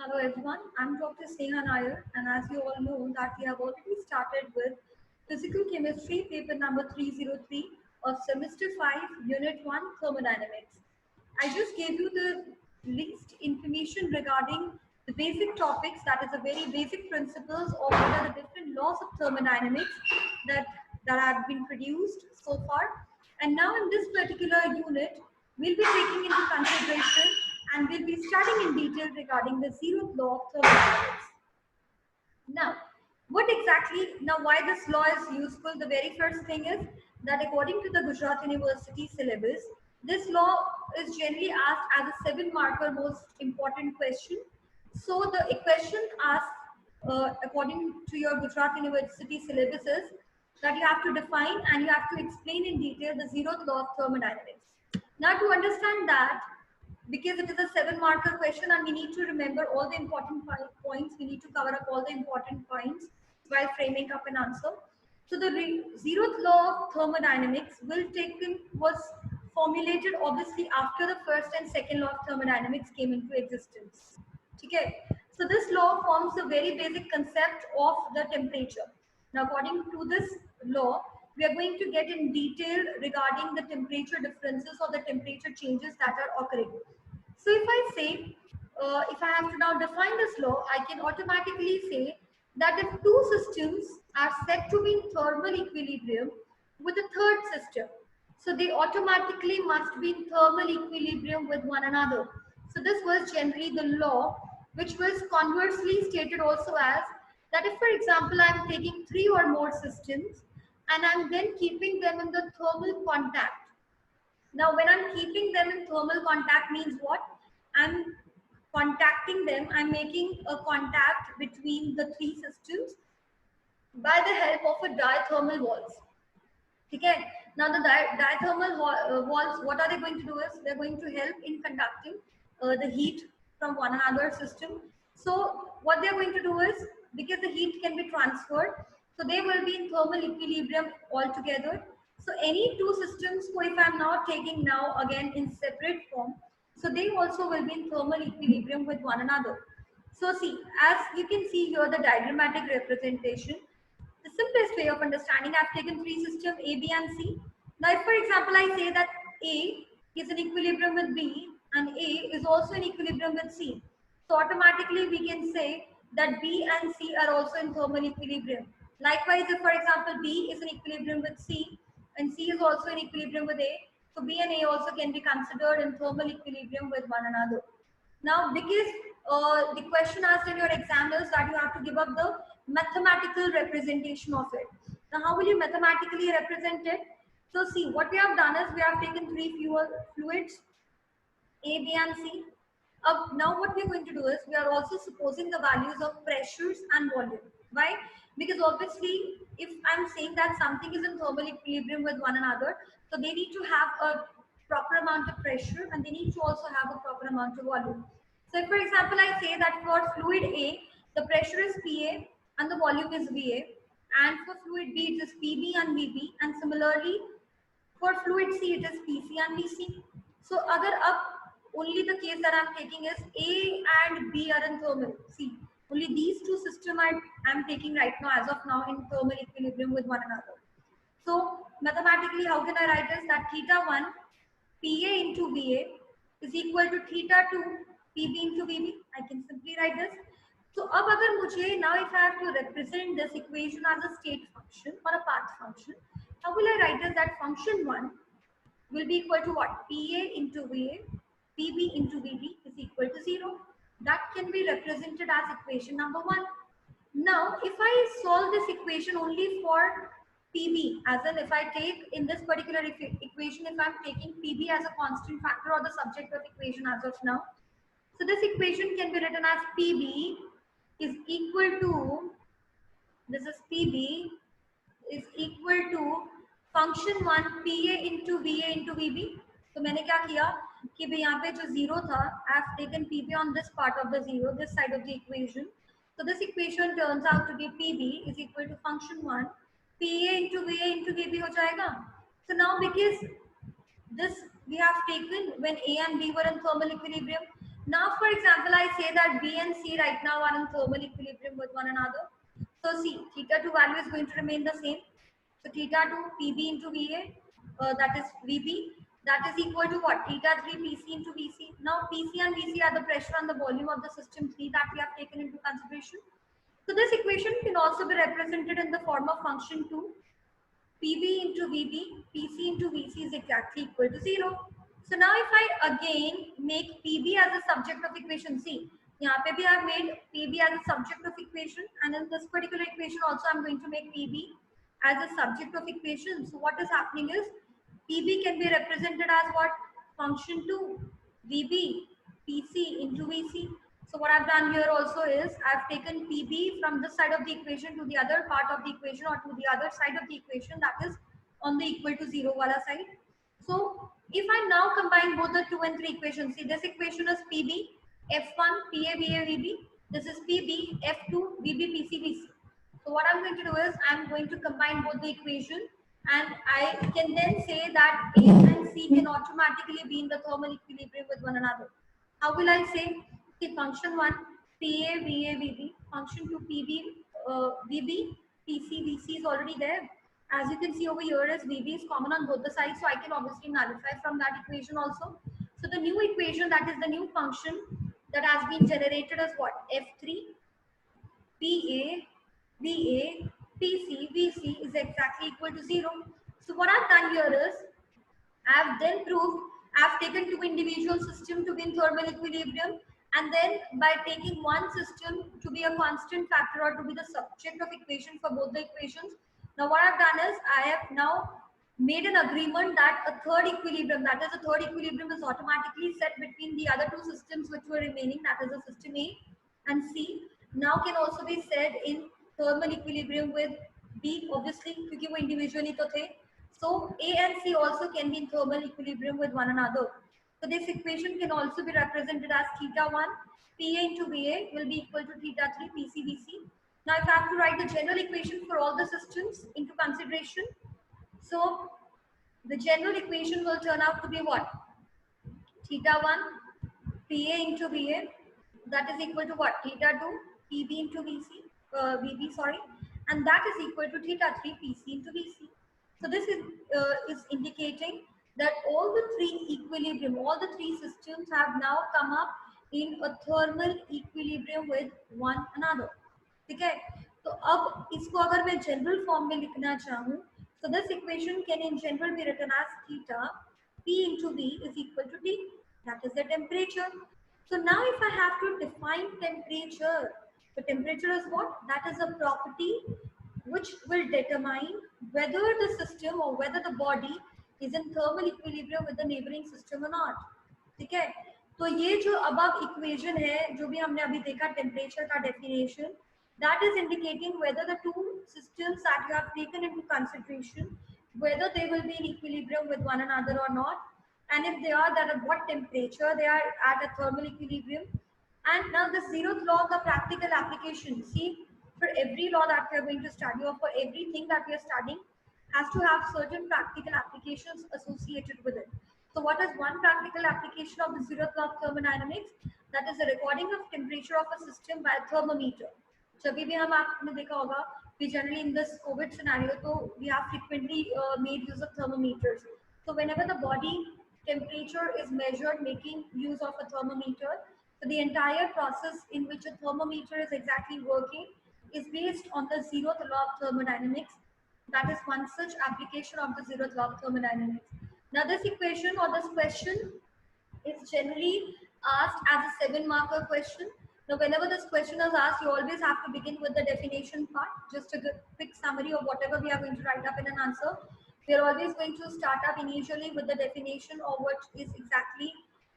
Hello everyone, I'm Dr. Sneha Nair, and as you all know that we have already started with Physical Chemistry paper number 303 of semester 5 unit 1 thermodynamics. I just gave you the least information regarding the basic topics, that is the very basic principles of what are the different laws of thermodynamics that have been produced so far. And now in this particular unit, we'll be taking into consideration and we'll be studying in detail regarding the zeroth law of thermodynamics. Now, why this law is useful? The very first thing is that according to the Gujarat University syllabus, this law is generally asked as a 7-marker most important question. So the question asked according to your Gujarat University syllabus is that you have to define and you have to explain in detail the zeroth law of thermodynamics. Now to understand that, because it is a 7-marker question and we need to remember all the important points, we need to cover up all the important points while framing up an answer. So the zeroth law of thermodynamics was formulated obviously after the first and second law of thermodynamics came into existence. Okay, so this law forms the very basic concept of the temperature. Now according to this law, we are going to get in detail regarding the temperature differences or the temperature changes that are occurring. So if I say, if I have to now define this law, I can automatically say that if two systems are said to be in thermal equilibrium with a third system, so they automatically must be in thermal equilibrium with one another. So this was generally the law, which was conversely stated also as that if, for example, I'm taking 3 or more systems and I'm then keeping them in the thermal contact. Now, when I'm keeping them in thermal contact means what? I'm contacting them, I'm making a contact between the 3 systems by the help of a diathermal walls. Okay. Now the diathermal walls, what are they going to do is they're going to help in conducting the heat from one another system. So what they're going to do is, because the heat can be transferred, so they will be in thermal equilibrium altogether. So any two systems, so if I'm not taking now again in separate form, so they also will be in thermal equilibrium with one another. So see, as you can see here, the diagrammatic representation, the simplest way of understanding, I've taken 3 systems A, B and C. Now if for example I say that A is in equilibrium with B and A is also in equilibrium with C, so automatically we can say that B and C are also in thermal equilibrium. Likewise, if for example B is in equilibrium with C and C is also in equilibrium with A, so B and A also can be considered in thermal equilibrium with one another. Now, because the question asked in your exam is that you have to give up the mathematical representation of it. Now, how will you mathematically represent it? So, see, what we have done is we have taken 3 fluids, A, B, and C. Now, what we are going to do is we are also supposing the values of pressures and volume. Why? Because obviously, if I'm saying that something is in thermal equilibrium with one another, so they need to have a proper amount of pressure and they need to also have a proper amount of volume. So if, for example, I say that for fluid A, the pressure is PA and the volume is VA, and for fluid B, it is PB and VB, and similarly, for fluid C, it is PC and VC. So, agar up only the case that I'm taking is A and B are in thermal. See, only these two systems I'm taking right now, as of now, in thermal equilibrium with one another. So mathematically, how can I write this? That theta 1 PA into VA is equal to theta 2 PB into VB. I can simply write this. So अब अगर मुझे now if I have to represent this equation as a state function or a path function, how will I write this? That function 1 will be equal to what? PA into VA, PB into VB is equal to 0. That can be represented as equation number 1. Now, if I solve this equation only for PB, as in if I take in this particular equation, if I'm taking PB as a constant factor or the subject of equation as of now, so this equation can be written as PB is equal to, this is PB is equal to function 1 PA into VA into VB. तो मैंने क्या किया कि भाई यहाँ पे जो zero था, I have taken PB on this part of the zero, this side of the equation. So this equation turns out to be PB is equal to function 1 PA into VA into VB हो जाएगा. So now because this we have taken when A and B were in thermal equilibrium, Now, for example, I say that B and C right now are in thermal equilibrium with one another. So see, theta 2 value is going to remain the same. So theta 2 PB into VA, that is VB, that is equal to what? Theta 3 PC into VC. Now PC and VC are the pressure and the volume of the system 3 that we have taken into consideration. So this equation can also be represented in the form of function 2. PB into VB, PC into VC is exactly equal to 0. So now if I again make PB as a subject of equation C, here I have made PB as a subject of equation, and in this particular equation also I'm going to make PB as a subject of equation. So what is happening is PB can be represented as what? Function 2 VB PC into VC. So what I've done here also is I've taken PB from this side of the equation to the other part of the equation, or to the other side of the equation, that is on the equal to 0 wala side. So if I now combine both the 2 and 3 equations, see this equation is PB F1 PA VA VB, this is PB F2 VB PC VC. So what I'm going to do is I'm going to combine both the equation, and I can then say that A and C can automatically be in the thermal equilibrium with one another. How will I say? See, function 1 PA VA VB, function 2 PB VB PC VC is already there. As you can see over here is VB is common on both the sides, so I can obviously nullify from that equation also. So the new equation, that is the new function that has been generated, is what? F3 PA, VA, PC, VC is exactly equal to 0. So what I've done here is, I've then proved, I've taken two individual systems to be in thermal equilibrium, and then by taking one system to be a constant factor or to be the subject of equation for both the equations, now what I've done is I have now made an agreement that a third equilibrium, that is a third equilibrium, is automatically set between the other two systems which were remaining, that is the system A and C, now can also be said in thermal equilibrium with B, obviously क्योंकि वो individually तो थे. So A and C also can be in thermal equilibrium with one another. So this equation can also be represented as theta 1 PA into VA will be equal to theta 3 PC VC. Now if I have to write the general equation for all the systems into consideration, so the general equation will turn out to be what? Theta 1 PA into VA, that is equal to what? Theta 2 PB into VB, sorry, and that is equal to theta 3 PC into VC. So this is indicating that all the three equilibrium, all the three systems have now come up in a thermal equilibrium with one another. ठीक है? तो अब इसको अगर मैं general form में लिखना चाहूँ, so this equation can in general be written as theta P into V is equal to T. That is the temperature. So now if I have to define temperature, the temperature is what? That is a property which will determine whether the system or whether the body is in thermal equilibrium with the neighboring system or not. ठीक है? तो ये जो above equation है, जो भी हमने अभी देखा temperature का definition, that is indicating whether the two systems that you have taken into consideration, whether they will be in equilibrium with one another or not, and if they are, then at what temperature they are at a thermal equilibrium. And now the zeroth law of the practical application. See, for every law that we are going to study, or for everything that we are studying, has to have certain practical applications associated with it. So what is one practical application of the zeroth law of thermodynamics? That is the recording of temperature of a system by a thermometer. जब भी हम आपने देखा होगा, we generally in this COVID scenario, so we have frequently made use of thermometers. So whenever the body temperature is measured making use of a thermometer, so the entire process in which a thermometer is exactly working is based on the zeroth law of thermodynamics. That is one such application of the zeroth law of thermodynamics. Now this equation or this question is generally asked as a 7-marker question. Now, whenever this question is asked, you always have to begin with the definition part, just a quick summary of whatever we are going to write up in an answer. We are always going to start up initially with the definition of what is exactly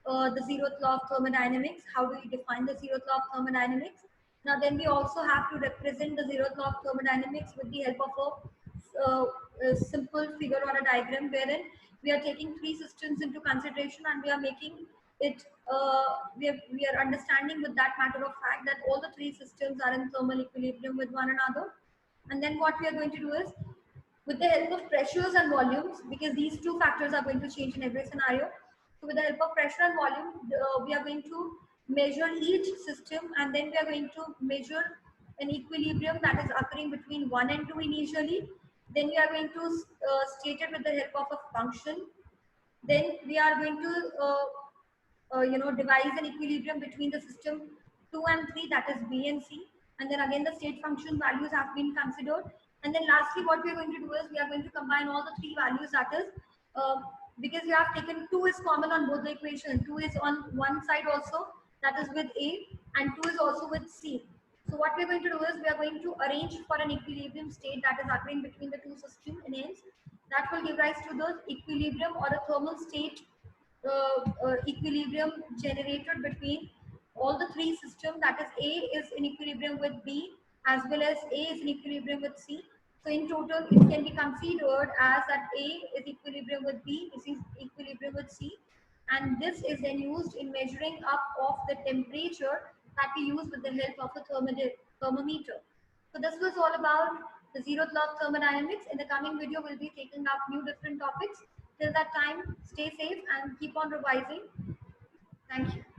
the zeroth law of thermodynamics. How do we define the zeroth law of thermodynamics? Now, then we also have to represent the zeroth law of thermodynamics with the help of a simple figure or a diagram wherein we are taking three systems into consideration, and we are making it we are understanding with that matter of fact that all the three systems are in thermal equilibrium with one another. And then what we are going to do is, with the help of pressures and volumes, because these two factors are going to change in every scenario, so with the help of pressure and volume, we are going to measure each system, and then we are going to measure an equilibrium that is occurring between 1 and 2 initially. Then we are going to state it with the help of a function. Then we are going to devise an equilibrium between the system 2 and 3, that is B and C. And then again the state function values have been considered. And then lastly what we are going to do is we are going to combine all the three values, that is uh, because we have taken 2 is common on both the equation. 2 is on one side also, that is with A, and 2 is also with C. So what we are going to do is we are going to arrange for an equilibrium state that is occurring between the two system names, that will give rise to the equilibrium or a thermal state equilibrium generated between all the three systems. That is A is in equilibrium with B, as well as A is in equilibrium with C. So in total it can be considered as that A is equilibrium with B, this is equilibrium with C, and this is then used in measuring up of the temperature that we use with the help of a thermometer. So this was all about the zeroth law of thermodynamics. In the coming video, we'll be taking up new different topics. Till that time, stay safe and keep on revising. Thank you.